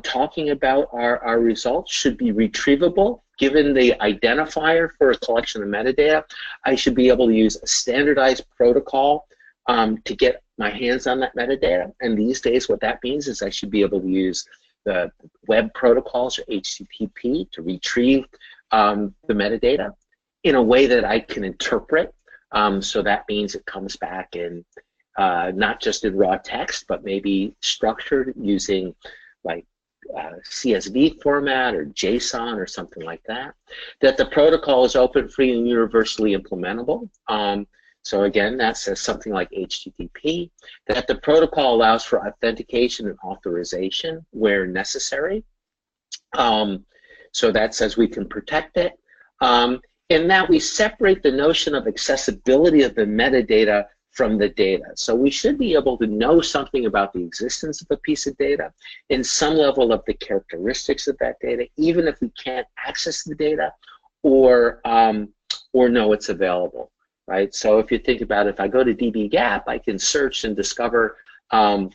talking about our results should be retrievable. Given the identifier for a collection of metadata, I should be able to use a standardized protocol to get my hands on that metadata. And these days, what that means is I should be able to use the web protocols, or HTTP, to retrieve the metadata in a way that I can interpret. So that means it comes back in not just in raw text, but maybe structured using like CSV format or JSON or something like that. That the protocol is open, free, and universally implementable. So again, that says something like HTTP. That the protocol allows for authentication and authorization where necessary. So that says we can protect it. And that we separate the notion of accessibility of the metadata from the data. So we should be able to know something about the existence of a piece of data and some level of the characteristics of that data, even if we can't access the data or know it's available, right? So if you think about it, if I go to dbGaP, I can search and discover what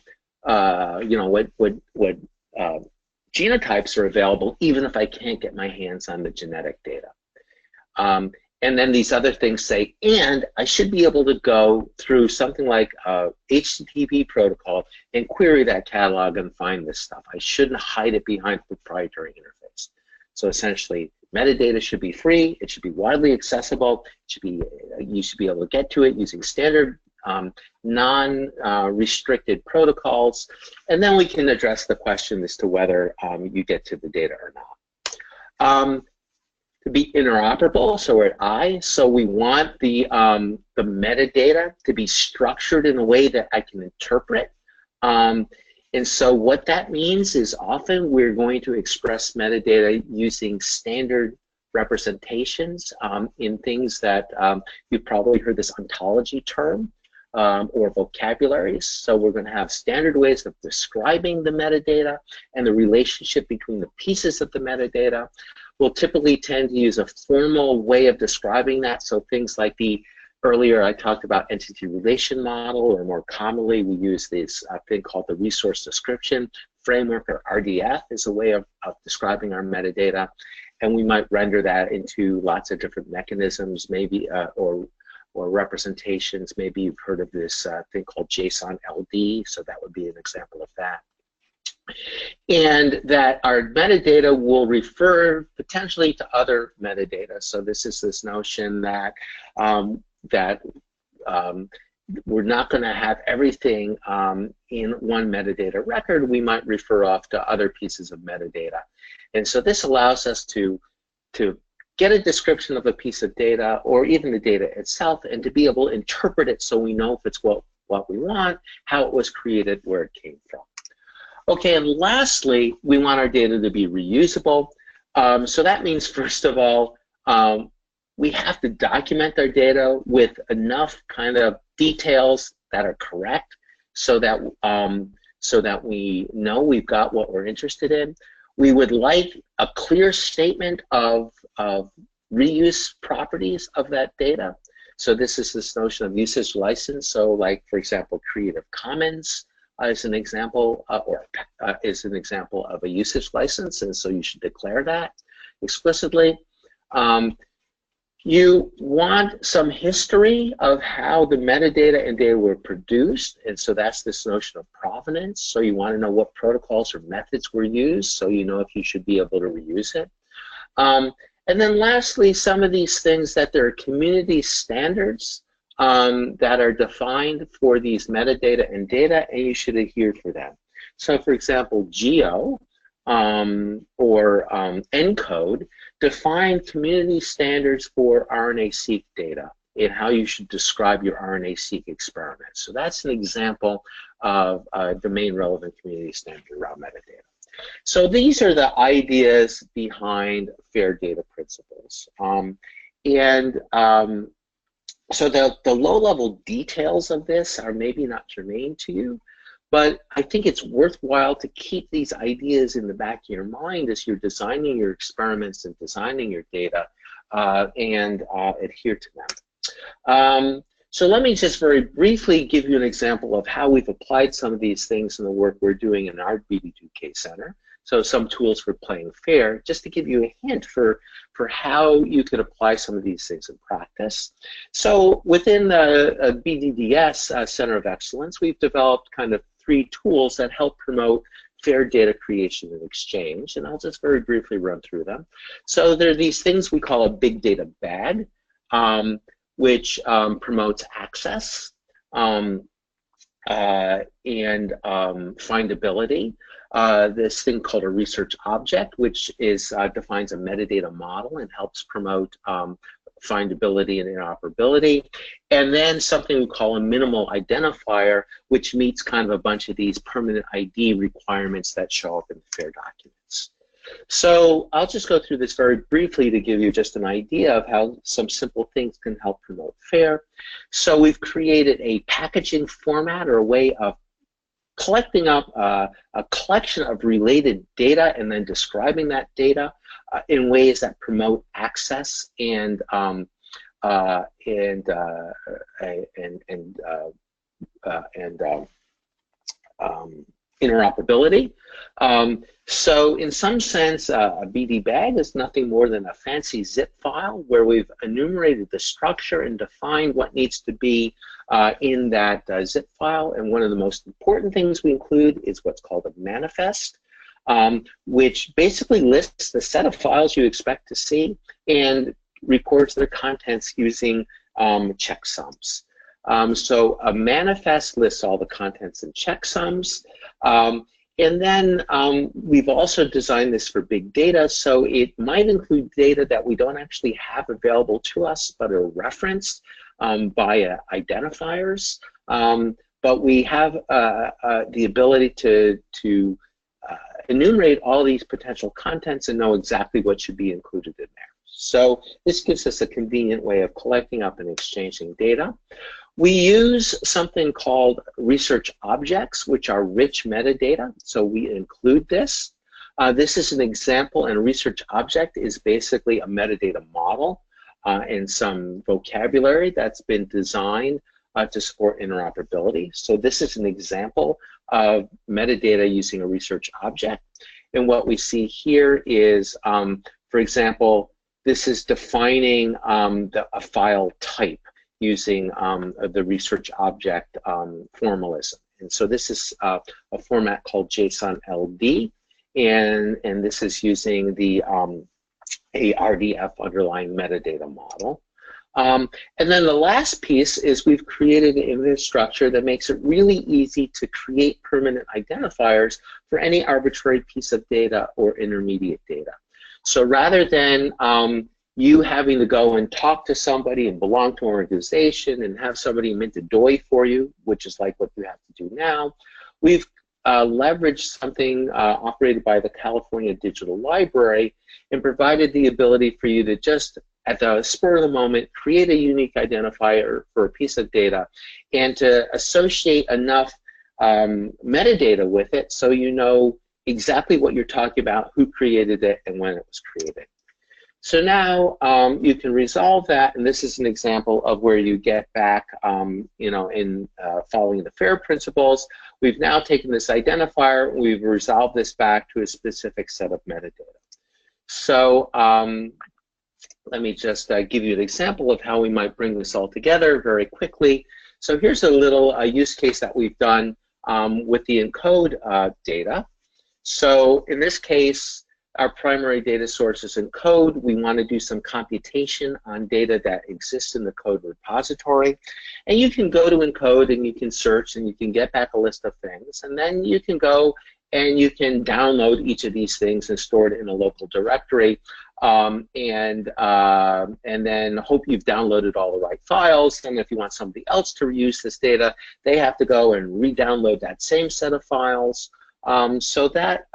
genotypes are available, even if I can't get my hands on the genetic data. And then these other things say, and I should be able to go through something like a HTTP protocol and query that catalog and find this stuff. I shouldn't hide it behind a proprietary interface. So essentially, metadata should be free. It should be widely accessible. You should be able to get to it using standard non-restricted protocols. And then we can address the question as to whether you get to the data or not. To be interoperable, so we're at I, so we want the metadata to be structured in a way that I can interpret. And so what that means is often we're going to express metadata using standard representations in things that you've probably heard this ontology term or vocabularies. So we're going to have standard ways of describing the metadata and the relationship between the pieces of the metadata. We'll typically tend to use a formal way of describing that. So things like earlier I talked about entity relation model, or more commonly we use this thing called the resource description framework, or RDF, is a way of describing our metadata. And we might render that into lots of different mechanisms, maybe, or representations. Maybe you've heard of this thing called JSON LD, so that would be an example of that. And that our metadata will refer potentially to other metadata. So this is this notion that we're not going to have everything in one metadata record. We might refer off to other pieces of metadata. And so this allows us to get a description of a piece of data, or even the data itself, and to be able to interpret it so we know if it's what we want, how it was created, where it came from. Okay, and lastly, we want our data to be reusable. So that means, first of all, we have to document our data with enough kind of details that are correct. so that we know we've got what we're interested in. We would like a clear statement of reuse properties of that data. So this is this notion of usage license. So like, for example, Creative Commons is an example, is an example of a usage license, and so you should declare that explicitly. You want some history of how the metadata and data were produced, and so that's this notion of provenance. So you want to know what protocols or methods were used, so you know if you should be able to reuse it. And then lastly, some of these things that there are community standards that are defined for these metadata and data, and you should adhere to them. So for example, GEO or ENCODE define community standards for RNA-seq data and how you should describe your RNA-seq experiment. So that's an example of domain relevant community standard around metadata. So these are the ideas behind fair data principles. So the low-level details of this are maybe not germane to you, but I think it's worthwhile to keep these ideas in the back of your mind as you're designing your experiments and designing your data and adhere to them. So let me just very briefly give you an example of how we've applied some of these things in the work we're doing in our BD2K Center. So some tools for playing fair, just to give you a hint for how you could apply some of these things in practice. So within the BDDS Center of Excellence, we've developed kind of 3 tools that help promote fair data creation and exchange, and I'll just very briefly run through them. So there are these things we call a big data bag, which promotes access and findability. This thing called a research object, which is defines a metadata model and helps promote findability and interoperability. And then something we call a minimal identifier, which meets kind of a bunch of these permanent ID requirements that show up in FAIR documents. So I'll just go through this very briefly to give you just an idea of how some simple things can help promote FAIR. So we've created a packaging format or a way of collecting up a collection of related data and then describing that data in ways that promote access and interoperability. So in some sense, a BD bag is nothing more than a fancy zip file where we've enumerated the structure and defined what needs to be in that zip file. And one of the most important things we include is what's called a manifest, which basically lists the set of files you expect to see and records their contents using checksums. So a manifest lists all the contents and checksums. And then we've also designed this for big data, so it might include data that we don't actually have available to us but are referenced via identifiers. But we have the ability to enumerate all these potential contents and know exactly what should be included in there. So this gives us a convenient way of collecting up and exchanging data. We use something called research objects, which are rich metadata, so we include this. This is an example, and a research object is basically a metadata model and some vocabulary that's been designed to support interoperability. So this is an example of metadata using a research object. And what we see here is, for example, this is defining a file type using the research object formalism. And so this is a format called JSON LD, and this is using the a RDF underlying metadata model. And then the last piece is we've created an infrastructure that makes it really easy to create permanent identifiers for any arbitrary piece of data or intermediate data. So rather than you having to go and talk to somebody and belong to an organization and have somebody mint a DOI for you, which is like what you have to do now, we've leveraged something operated by the California Digital Library and provided the ability for you to just, at the spur of the moment, create a unique identifier for a piece of data and to associate enough metadata with it, so you know exactly what you're talking about, who created it, and when it was created. So now you can resolve that, and this is an example of where you get back, you know, in following the FAIR principles. We've now taken this identifier, we've resolved this back to a specific set of metadata. So let me just give you an example of how we might bring this all together very quickly. So here's a little use case that we've done with the encode data. So in this case, our primary data source is in code. We want to do some computation on data that exists in the code repository. And you can go to encode and you can search and you can get back a list of things. And then you can go and you can download each of these things and store it in a local directory. And then hope you've downloaded all the right files. And if you want somebody else to reuse this data, they have to go and re-download that same set of files. So that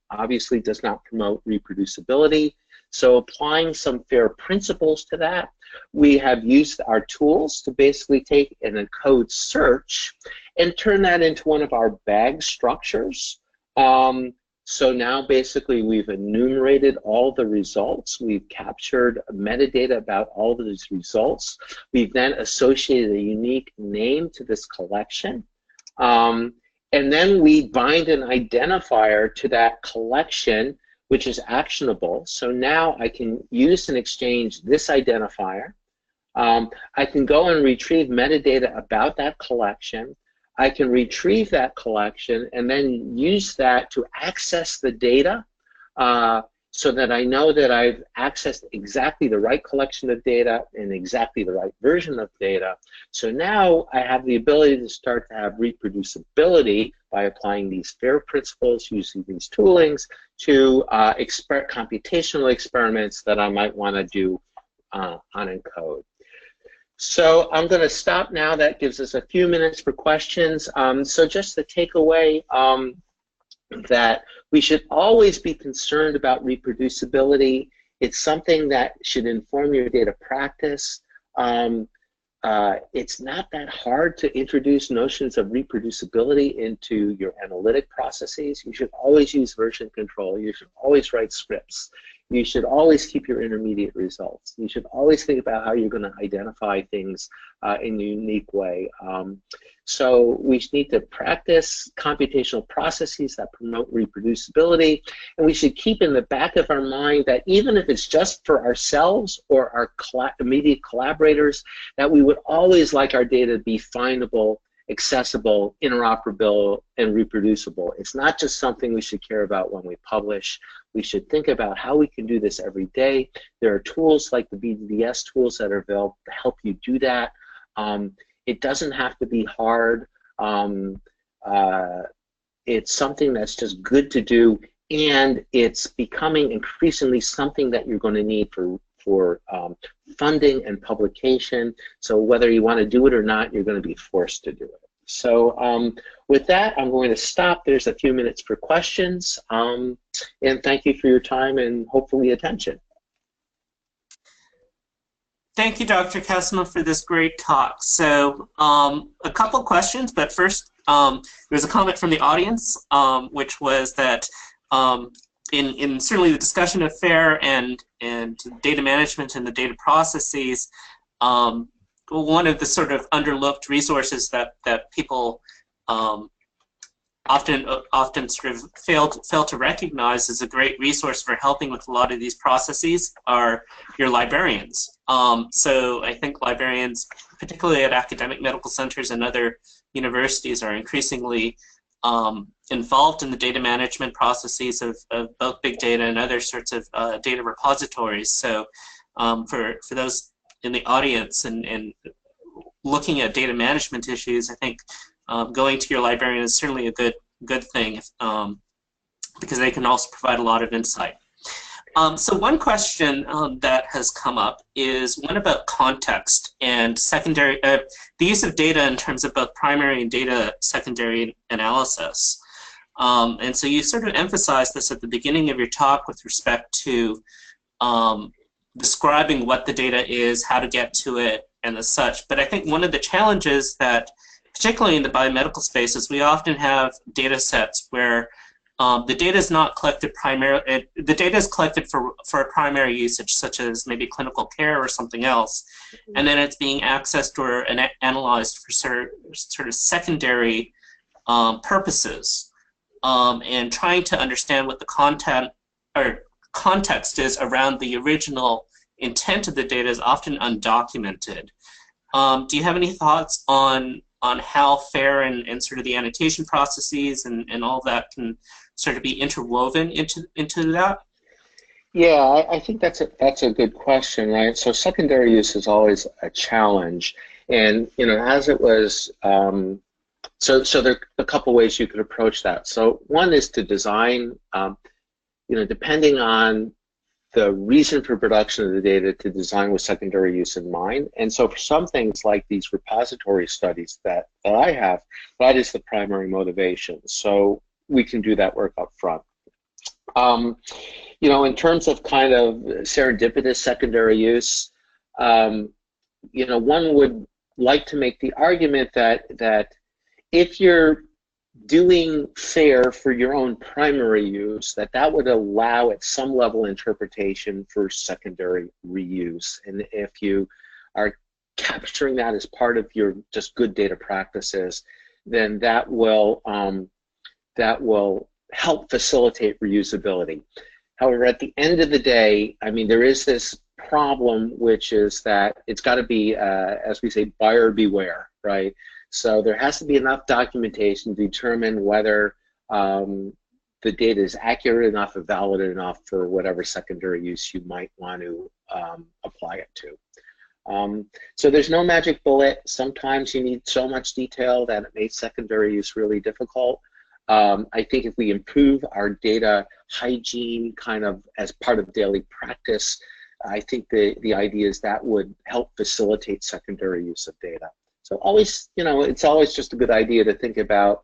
obviously does not promote reproducibility. So applying some FAIR principles to that, we have used our tools to basically take an encode search and turn that into one of our bag structures. So now basically we've enumerated all the results. We've captured metadata about all of these results. We've then associated a unique name to this collection. And then we bind an identifier to that collection, which is actionable. So now I can use and exchange this identifier. I can go and retrieve metadata about that collection. I can retrieve that collection and then use that to access the data so that I know that I've accessed exactly the right collection of data and exactly the right version of data. So now I have the ability to start to have reproducibility by applying these FAIR principles, using these toolings to computational experiments that I might want to do on encode. So I'm going to stop now. That gives us a few minutes for questions. So just the takeaway that we should always be concerned about reproducibility. It's something that should inform your data practice. It's not that hard to introduce notions of reproducibility into your analytic processes. You should always use version control. You should always write scripts. You should always keep your intermediate results. You should always think about how you're going to identify things in a unique way. So we need to practice computational processes that promote reproducibility, and we should keep in the back of our mind that even if it's just for ourselves or our immediate collaborators, that we would always like our data to be findable, accessible, interoperable, and reproducible. It's not just something we should care about when we publish. We should think about how we can do this every day. There are tools like the BDS tools that are available to help you do that. It doesn't have to be hard. It's something that's just good to do, and it's becoming increasingly something that you're going to need for funding and publication. So whether you want to do it or not, you're going to be forced to do it. So with that, I'm going to stop. There's a few minutes for questions. And thank you for your time and hopefully attention. Thank you, Dr. Kesselman, for this great talk. So a couple questions, but first there's a comment from the audience, which was that in certainly the discussion of FAIR and data management and the data processes, one of the sort of underlooked resources that people often sort of fail to recognize as a great resource for helping with a lot of these processes are your librarians. So I think librarians, particularly at academic medical centers and other universities, are increasingly involved in the data management processes of both big data and other sorts of data repositories. So for those in the audience and looking at data management issues, I think going to your librarian is certainly a good thing because they can also provide a lot of insight. So one question that has come up is one about context and secondary, the use of data in terms of both primary and data secondary analysis. And so you sort of emphasized this at the beginning of your talk with respect to describing what the data is, how to get to it, and as such. But I think one of the challenges that particularly in the biomedical spaces, we often have data sets where the data is not collected primarily. The data is collected for a primary usage, such as maybe clinical care or something else, and then it's being accessed or analyzed for sort of secondary purposes, and trying to understand what the content or context is around the original intent of the data is often undocumented. Do you have any thoughts on how FAIR and sort of the annotation processes and all that can sort of be interwoven into that? Yeah, I think that's a good question, right? So secondary use is always a challenge, and as it was, so there are a couple ways you could approach that. So one is to design, depending on the reason for production of the data, to design with secondary use in mind. And so for some things like these repository studies that I have, that is the primary motivation. So we can do that work up front. In terms of kind of serendipitous secondary use, one would like to make the argument that if you're doing FAIR for your own primary use, that would allow at some level interpretation for secondary reuse. And if you are capturing that as part of your just good data practices, then that will help facilitate reusability. However, at the end of the day, I mean, there is this problem, which is that it's got to be, as we say, buyer beware, right? So there has to be enough documentation to determine whether the data is accurate enough or valid enough for whatever secondary use you might want to apply it to. So there's no magic bullet. Sometimes you need so much detail that it makes secondary use really difficult. I think if we improve our data hygiene kind of as part of daily practice, I think the idea is that would help facilitate secondary use of data. So always, it's always just a good idea to think about,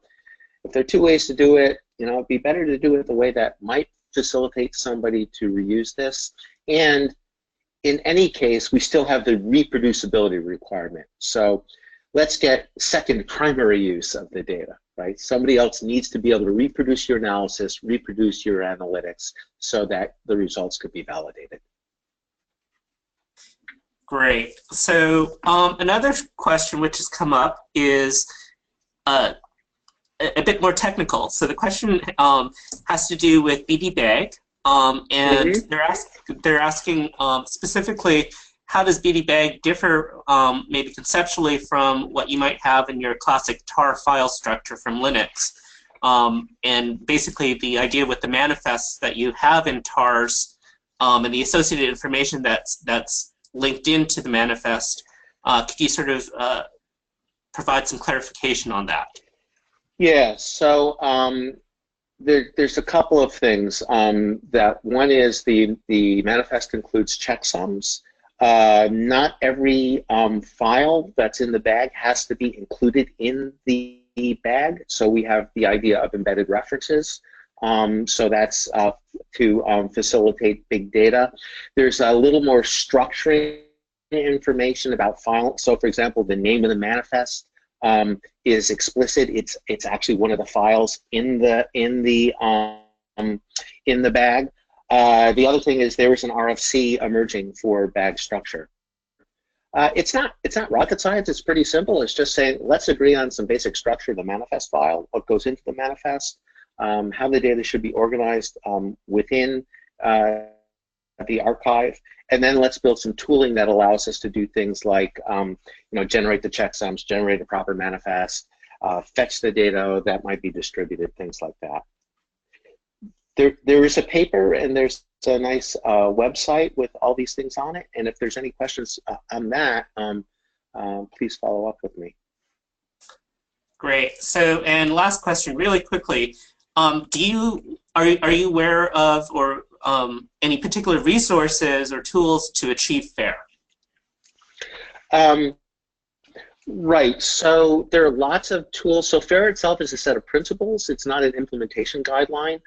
if there are two ways to do it, it'd be better to do it the way that might facilitate somebody to reuse this. And in any case, we still have the reproducibility requirement. So let's get second primary use of the data, right? Somebody else needs to be able to reproduce your analysis, reproduce your analytics, so that the results could be validated. Great. So another question which has come up is a bit more technical. So the question has to do with BD-BAG, and they're asking specifically, how does BD-BAG differ maybe conceptually from what you might have in your classic tar file structure from Linux? And basically the idea with the manifests that you have in tars and the associated information that's linked into the manifest. Could you sort of provide some clarification on that? Yeah, so there's a couple of things. That one is the manifest includes checksums. Not every file that's in the bag has to be included in the bag, so we have the idea of embedded references. So that's to facilitate big data. There's a little more structuring information about file. So, for example, the name of the manifest is explicit. It's actually one of the files in the bag. The other thing is there is an RFC emerging for bag structure. It's not rocket science. It's pretty simple. It's just saying, let's agree on some basic structure of the manifest file, what goes into the manifest, how the data should be organized within the archive, and then let's build some tooling that allows us to do things like generate the checksums, generate a proper manifest, fetch the data that might be distributed, things like that. There is a paper and there's a nice website with all these things on it, and if there's any questions on that, please follow up with me. Great. So, and last question, really quickly, are you aware of or any particular resources or tools to achieve FAIR? Right. So there are lots of tools. So FAIR itself is a set of principles. It's not an implementation guideline.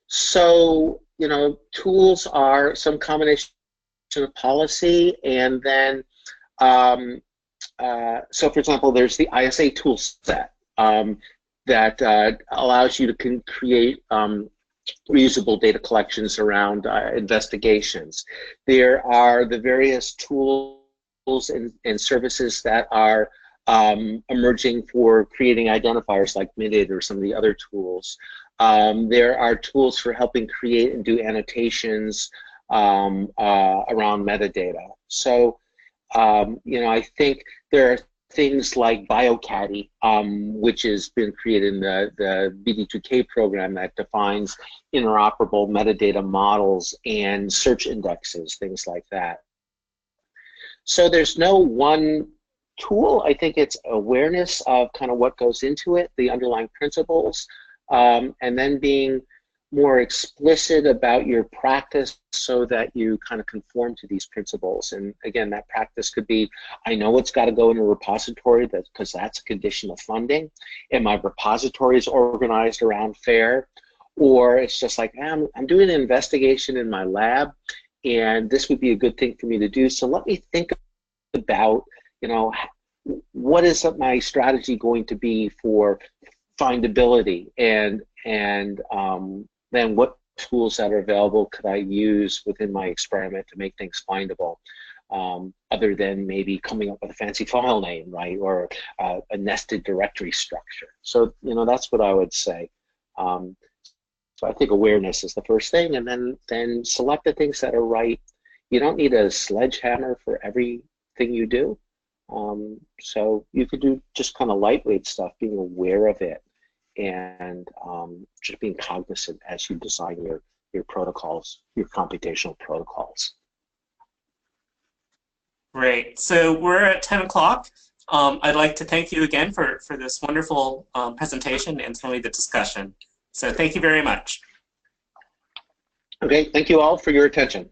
So tools are some combination of policy and then so for example, there's the ISA tool set that allows you to create reusable data collections around investigations. There are the various tools and services that are emerging for creating identifiers like Metadata or some of the other tools. There are tools for helping create and do annotations around metadata. So, you know, I think there are things like BioCaddy, which has been created in the BD2K program that defines interoperable metadata models and search indexes, things like that. So there's no one tool. I think it's awareness of kind of what goes into it, the underlying principles, and then being more explicit about your practice so that you kind of conform to these principles. And again, that practice could be, I know it's got to go in a repository because that's a condition of funding, and my repository is organized around FAIR, or it's just like, I'm doing an investigation in my lab, and this would be a good thing for me to do. So let me think about, you know, what is my strategy going to be for findability, and then what tools that are available could I use within my experiment to make things findable, other than maybe coming up with a fancy file name, right, or a nested directory structure. So, you know, that's what I would say. So I think awareness is the first thing, and then select the things that are right. You don't need a sledgehammer for everything you do. So you could do just kind of lightweight stuff, being aware of it, and just being cognizant as you design your protocols, your computational protocols. Great. So we're at 10 o'clock. I'd like to thank you again for this wonderful presentation and certainly the discussion. So thank you very much. Okay, thank you all for your attention.